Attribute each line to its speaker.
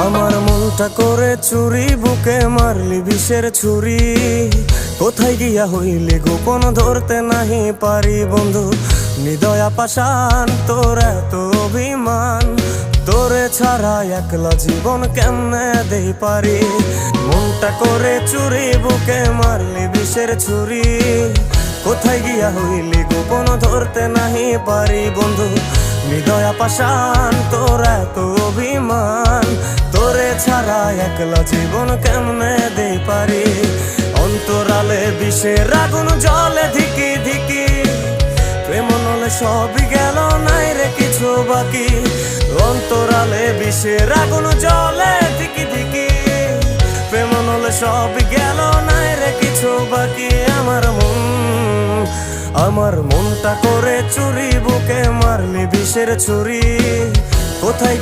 Speaker 1: আমার মনটা করে চুরি, বুকে মারলি বিষের ছুরি। কোথায় গিয়া হইলি গোপন ধরতে নাহি পারি বন্ধু। হৃদয়া পাষাণ তোর এত অভিমান, তোরে ছাড়া একলা জীবন কেমনে দেই পারি। মনটা করে চুরি, বুকে মারলি বিষের ছুরি। কোথায় গিয়া হইলি গোপন ধরতে নাহি পারি বন্ধু। হৃদয়া পাষাণ তোর এত অভিমান, তোরে ছাড়া একলা জীবন কেমনে দেই পারি। অন্তরালে বিষের আগুন জ্বলে ধিকি ধিকি, প্রেম নলে সবই গেল নাই রে কিছু বাকি। অন্তরালে বিষের আগুন জ্বলে ধিকি ধিকি, প্রেম নলে সবই গেল নাই রে কিছু বাকি। আমার মনটা করে চুরি, বুকে মারলি বিষের ছুরি। কোথায়